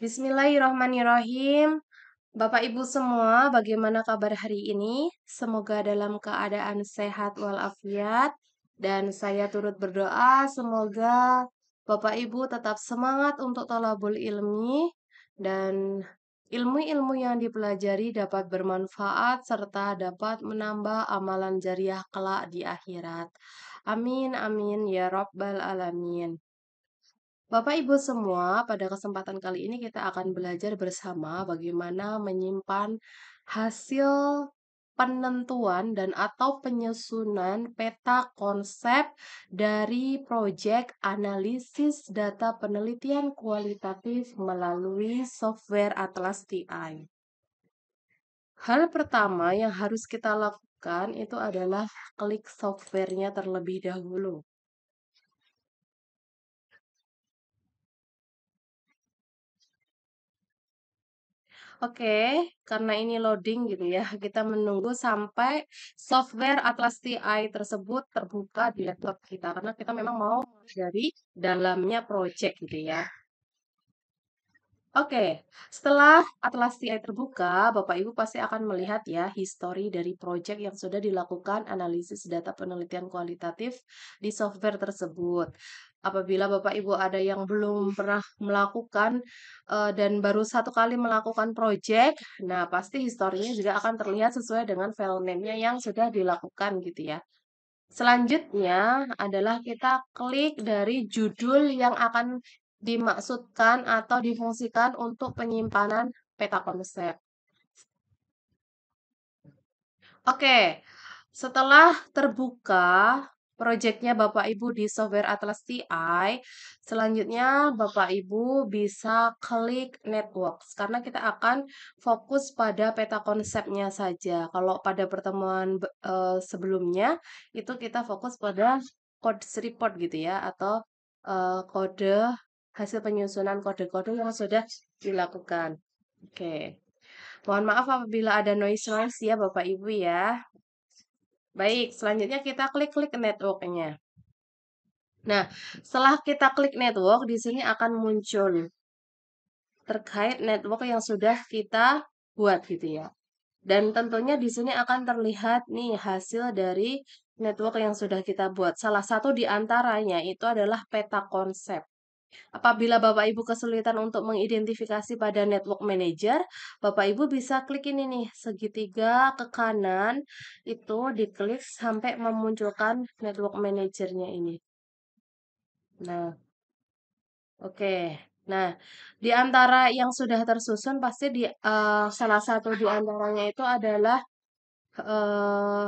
Bismillahirrahmanirrahim. Bapak Ibu semua, bagaimana kabar hari ini? Semoga dalam keadaan sehat walafiat dan saya turut berdoa semoga Bapak Ibu tetap semangat untuk thalabul ilmi dan ilmu-ilmu yang dipelajari dapat bermanfaat serta dapat menambah amalan jariah kelak di akhirat. Amin amin ya rabbal alamin. Bapak Ibu semua, pada kesempatan kali ini kita akan belajar bersama bagaimana menyimpan hasil penentuan dan atau penyusunan peta konsep dari proyek analisis data penelitian kualitatif melalui software Atlas TI. Hal pertama yang harus kita lakukan itu adalah klik softwarenya terlebih dahulu. Oke, karena ini loading gitu ya, kita menunggu sampai software Atlas TI tersebut terbuka di laptop kita, karena kita memang mau dari dalamnya project gitu ya. Oke, setelah Atlas TI terbuka, Bapak Ibu pasti akan melihat ya histori dari proyek yang sudah dilakukan analisis data penelitian kualitatif di software tersebut. Apabila Bapak Ibu ada yang belum pernah melakukan dan baru satu kali melakukan proyek, nah pasti historinya juga akan terlihat sesuai dengan file name-nya yang sudah dilakukan gitu ya. Selanjutnya adalah kita klik dari judul yang akan dimaksudkan atau difungsikan untuk penyimpanan peta konsep. Oke, setelah terbuka proyeknya Bapak Ibu di software Atlas TI, selanjutnya Bapak Ibu bisa klik Networks karena kita akan fokus pada peta konsepnya saja. Kalau pada pertemuan sebelumnya itu kita fokus pada code report gitu ya atau kode hasil penyusunan kode-kode yang sudah dilakukan. Oke. Mohon maaf apabila ada noise-noise ya Bapak Ibu ya. Baik, selanjutnya kita klik-klik network-nya. Nah, setelah kita klik network, di sini akan muncul terkait network yang sudah kita buat gitu ya. Dan tentunya di sini akan terlihat nih hasil dari network yang sudah kita buat. Salah satu di antaranya itu adalah peta konsep. Apabila Bapak Ibu kesulitan untuk mengidentifikasi pada Network Manager, Bapak Ibu bisa klik ini nih, segitiga ke kanan, itu diklik sampai memunculkan Network Manager-nya ini. Nah, oke. Nah, di antara yang sudah tersusun pasti salah satu di antaranya itu adalah eh,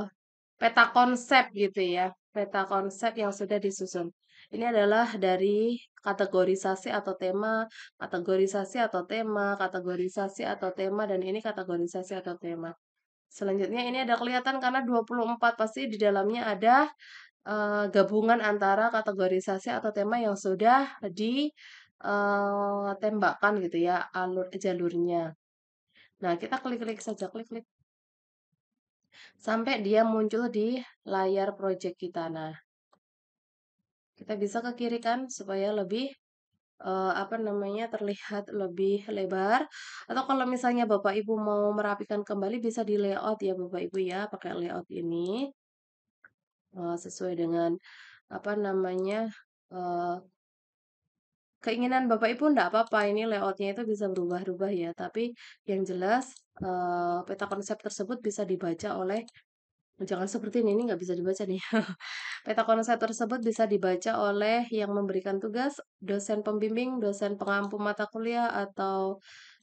peta konsep gitu ya, peta konsep yang sudah disusun. Ini adalah dari kategorisasi atau tema, kategorisasi atau tema, kategorisasi atau tema, dan ini kategorisasi atau tema. Selanjutnya ini ada kelihatan karena 24 pasti di dalamnya ada gabungan antara kategorisasi atau tema yang sudah ditembakkan gitu ya, jalurnya. Nah, kita klik-klik saja, klik-klik sampai dia muncul di layar project kita. Nah, kita bisa ke kiri kan supaya lebih apa namanya terlihat lebih lebar. Atau kalau misalnya Bapak Ibu mau merapikan kembali bisa di layout ya Bapak Ibu ya, pakai layout ini sesuai dengan apa namanya eh, keinginan Bapak Ibu enggak apa-apa ini layoutnya itu bisa berubah-ubah ya. Tapi yang jelas peta konsep tersebut bisa dibaca oleh jangan seperti ini nggak bisa dibaca nih. Peta konsep tersebut bisa dibaca oleh yang memberikan tugas, dosen pembimbing, dosen pengampu mata kuliah, atau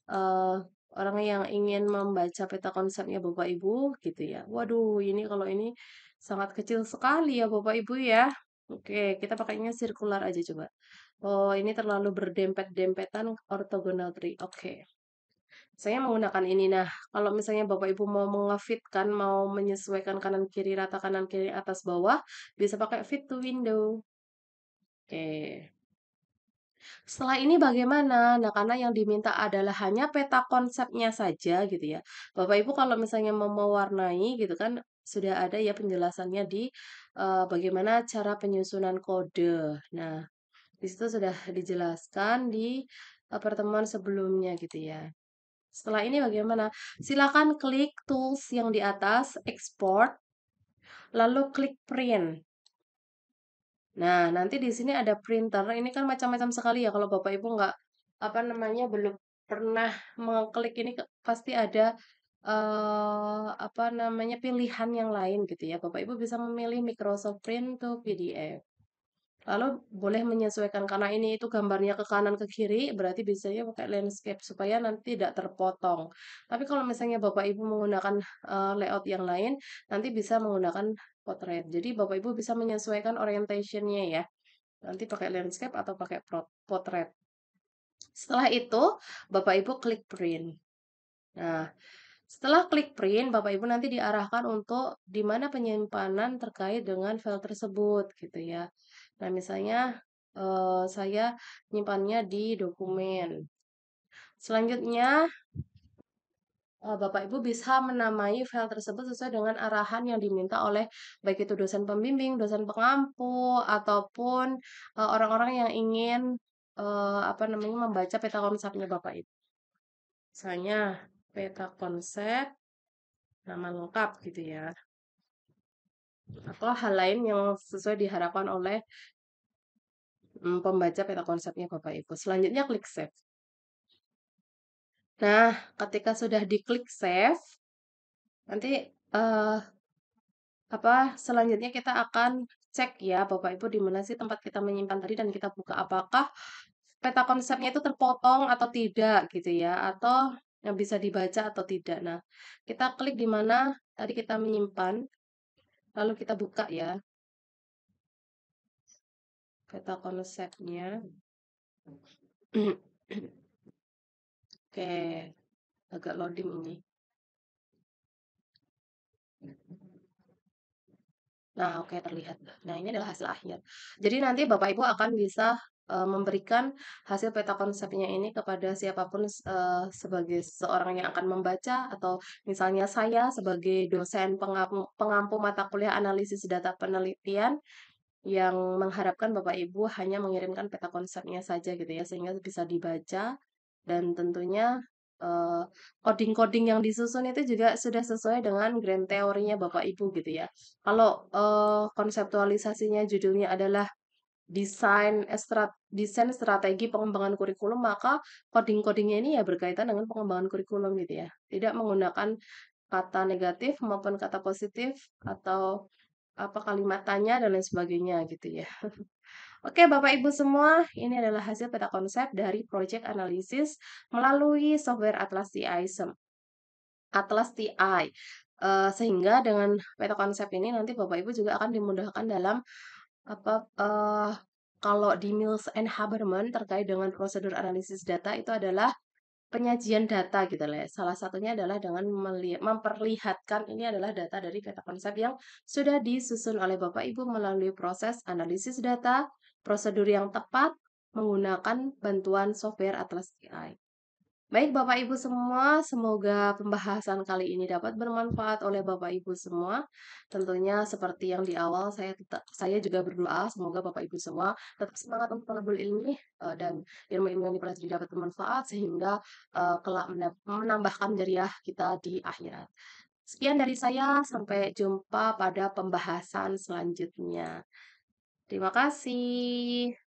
eh, orang yang ingin membaca peta konsepnya Bapak Ibu gitu ya. Waduh, ini kalau ini sangat kecil sekali ya Bapak Ibu ya. Oke, kita pakainya sirkular aja coba. Oh, ini terlalu berdempet-dempetan orthogonal tree. Oke. Saya menggunakan ini. Nah, kalau misalnya Bapak Ibu mau mengefitkan, mau menyesuaikan kanan kiri rata kanan kiri atas bawah, bisa pakai fit to window. Oke. Setelah ini bagaimana? Nah, karena yang diminta adalah hanya peta konsepnya saja gitu ya. Bapak Ibu kalau misalnya mau mewarnai gitu kan sudah ada ya penjelasannya di bagaimana cara penyusunan kode. Nah, di situ sudah dijelaskan di pertemuan sebelumnya gitu ya. Setelah ini bagaimana? Silakan klik tools yang di atas, export, lalu klik print. Nah, nanti di sini ada printer. Ini kan macam-macam sekali ya. Kalau Bapak Ibu nggak apa namanya belum pernah mengklik ini pasti ada apa namanya pilihan yang lain gitu ya. Bapak Ibu bisa memilih Microsoft Print to PDF. Lalu boleh menyesuaikan karena ini itu gambarnya ke kanan ke kiri, berarti biasanya pakai landscape supaya nanti tidak terpotong. Tapi kalau misalnya Bapak Ibu menggunakan layout yang lain, nanti bisa menggunakan portrait. Jadi Bapak Ibu bisa menyesuaikan orientation-nya ya. Nanti pakai landscape atau pakai portrait. Setelah itu, Bapak Ibu klik print. Nah, setelah klik print, Bapak Ibu nanti diarahkan untuk di mana penyimpanan terkait dengan file tersebut gitu ya. Nah, misalnya saya nyimpannya di dokumen. Selanjutnya, Bapak Ibu bisa menamai file tersebut sesuai dengan arahan yang diminta oleh baik itu dosen pembimbing, dosen pengampu, ataupun orang-orang yang ingin apa namanya membaca peta konsepnya Bapak Ibu. Misalnya peta konsep nama lengkap gitu ya. Atau hal lain yang sesuai diharapkan oleh pembaca peta konsepnya Bapak Ibu. Selanjutnya klik save. Nah, ketika sudah diklik save, nanti eh, apa selanjutnya kita akan cek ya Bapak Ibu di mana sih tempat kita menyimpan tadi dan kita buka apakah peta konsepnya itu terpotong atau tidak gitu ya atau yang bisa dibaca atau tidak. Nah, kita klik di mana tadi kita menyimpan lalu kita buka ya peta konsepnya. Oke, agak loading ini. Nah, oke terlihat. Nah, ini adalah hasil akhir. Jadi nanti Bapak Ibu akan bisa memberikan hasil peta konsepnya ini kepada siapapun sebagai seorang yang akan membaca atau misalnya saya sebagai dosen pengampu mata kuliah analisis data penelitian yang mengharapkan Bapak Ibu hanya mengirimkan peta konsepnya saja gitu ya sehingga bisa dibaca dan tentunya eh, coding-coding yang disusun itu juga sudah sesuai dengan grand teorinya Bapak Ibu gitu ya. Kalau konseptualisasinya judulnya adalah desain strategi pengembangan kurikulum, maka coding-codingnya ini ya berkaitan dengan pengembangan kurikulum gitu ya. Tidak menggunakan kata negatif maupun kata positif atau apa kalimat tanya dan lain sebagainya gitu ya. Oke, Bapak Ibu semua, ini adalah hasil peta konsep dari project analisis melalui software Atlas TI. Atlas TI. Sehingga dengan peta konsep ini nanti Bapak Ibu juga akan dimudahkan dalam apa kalau di Mills and Haberman terkait dengan prosedur analisis data itu adalah penyajian data gitu lah ya. Salah satunya adalah dengan memperlihatkan ini adalah data dari peta konsep yang sudah disusun oleh Bapak Ibu melalui proses analisis data, prosedur yang tepat menggunakan bantuan software Atlas AI. Baik Bapak Ibu semua, semoga pembahasan kali ini dapat bermanfaat oleh Bapak Ibu semua. Tentunya seperti yang di awal saya juga berdoa semoga Bapak Ibu semua tetap semangat untuk talabul ilmi dan ilmu-ilmu yang dipelajari dapat bermanfaat sehingga kelak menambahkan jariah kita di akhirat. Sekian dari saya, sampai jumpa pada pembahasan selanjutnya. Terima kasih.